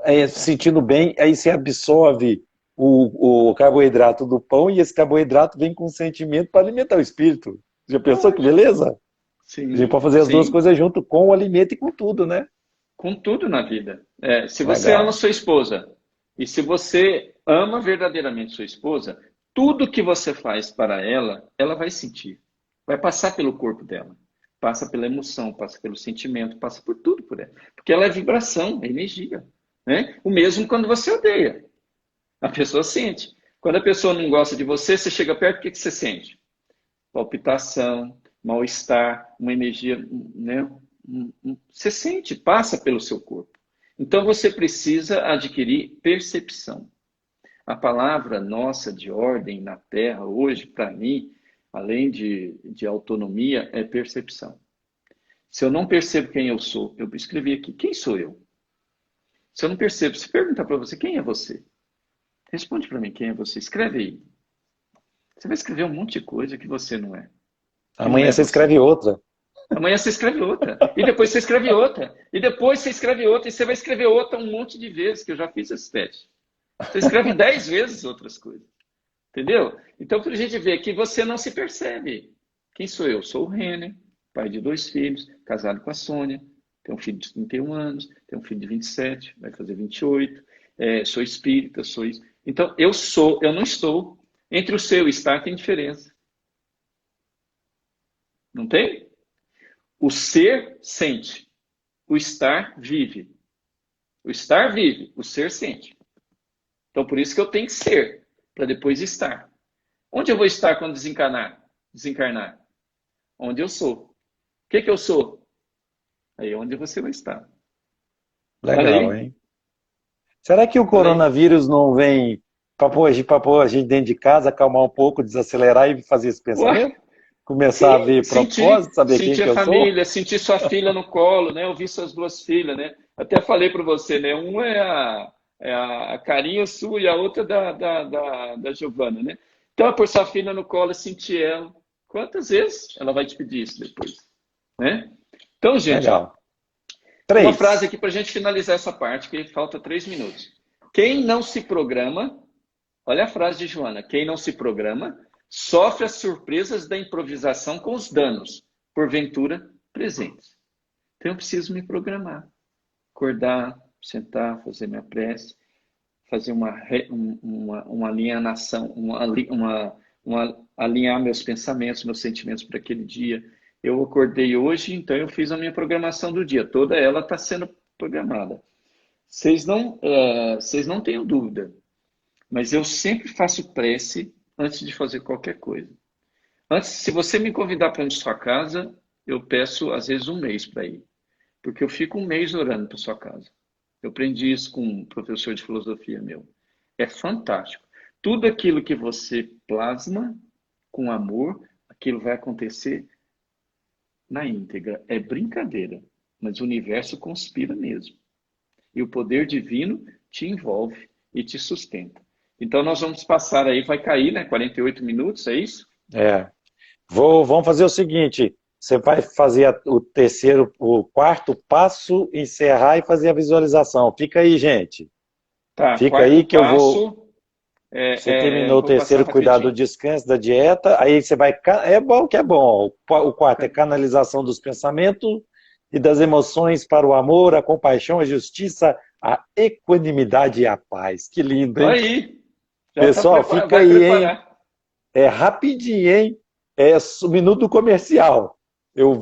Exato. sentindo bem, aí você absorve o carboidrato do pão e esse carboidrato vem com sentimento para alimentar o espírito. Já pensou que Lógico. beleza? A gente Sim, pode fazer as duas sim. coisas junto com o alimento e com tudo, né? Com tudo na vida. Se você ama Legal. sua esposa e se você ama verdadeiramente sua esposa, tudo que você faz para ela, ela vai sentir. Vai passar pelo corpo dela. Passa pela emoção, passa pelo sentimento, passa por tudo por ela. Porque ela é vibração, é energia. Né? O mesmo quando você odeia. A pessoa sente. Quando a pessoa não gosta de você, você chega perto, o que você sente? Palpitação, mal-estar, uma energia, né? Você sente, passa pelo seu corpo. Então você precisa adquirir percepção. A palavra nossa de ordem na Terra hoje, para mim, além de autonomia, é percepção. Se eu não percebo quem eu sou, eu escrevi aqui, quem sou eu? Se eu não percebo, se perguntar para você, quem é você? Responde para mim, quem é você? Escreve aí. Você vai escrever um monte de coisa que você não é, que não Amanhã é você você. escreve outra. Amanhã você escreve outra. E depois você escreve outra. E depois você escreve outra. E você vai escrever outra um monte de vezes, que eu já fiz esse teste. Você escreve 10 vezes outras coisas. Entendeu? Então, para a gente ver que você não se percebe. Quem sou eu? Sou o Renner, pai de 2 filhos, casado com a Sônia, tenho um filho de 31 anos, tenho um filho de 27, vai fazer 28, sou espírita, sou isso. Então, eu não estou. Entre o seu e o estar tem diferença. Não tem? O ser sente, o estar vive. O estar vive, o ser sente. Então, por isso que eu tenho que ser, para depois estar. Onde eu vou estar quando desencarnar? Desencarnar. Onde eu sou. O que eu sou? Aí é onde você vai estar. Olha Legal, aí, hein? Será que o olha aí. coronavírus não vem para pôr a gente dentro de casa, acalmar um pouco, desacelerar e fazer esse Ué, pensamento? Começar a sim, ver propósito, saber quem sentir que a eu sou? família, sentir sua filha no colo, né? Ouvir suas 2 filhas, né? Até falei para você, né? Uma é a carinha sua e a outra da Giovana, né? Então, é por sua filha no colo, sentir ela. Quantas vezes ela vai te pedir isso depois, né? Então, gente, ó, Legal. uma frase 3. aqui para a gente finalizar essa parte, que falta 3 minutos. Quem não se programa, olha a frase de Joana, quem não se programa sofre as surpresas da improvisação com os danos, porventura, presentes. Então eu preciso me programar, acordar, sentar, fazer minha prece, fazer uma alienação, alinhar meus pensamentos, meus sentimentos para aquele dia. Eu acordei hoje, então eu fiz a minha programação do dia. Toda ela está sendo programada. Vocês não tenham dúvida, mas eu sempre faço prece antes de fazer qualquer coisa. Antes, se você me convidar para ir na sua casa, eu peço às vezes um mês para ir, porque eu fico um mês orando para sua casa. Eu aprendi isso com um professor de filosofia meu. É fantástico. Tudo aquilo que você plasma com amor, aquilo vai acontecer na íntegra. É brincadeira, mas o universo conspira mesmo. E o poder divino te envolve e te sustenta. Então, nós vamos passar aí, vai cair, né? 48 minutos, é isso? É. Vamos fazer o seguinte, você vai fazer o quarto passo, encerrar e fazer a visualização. Fica aí, gente. Tá, Fica quarto aí que eu vou. passo, Você terminou o vou passar terceiro, cuidar do rapidinho. descanso, da dieta, aí você vai. É bom que é bom. O quarto é canalização dos pensamentos e das emoções para o amor, a compaixão, a justiça, a equanimidade e a paz. Que lindo, hein? Aí, já tá Pessoal, fica vai aí, hein? preparar. É rapidinho, hein? É o minuto comercial. Eu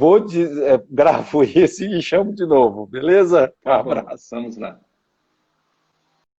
gravo esse e chamo de novo, beleza? Um Tá bom, abraço. vamos lá.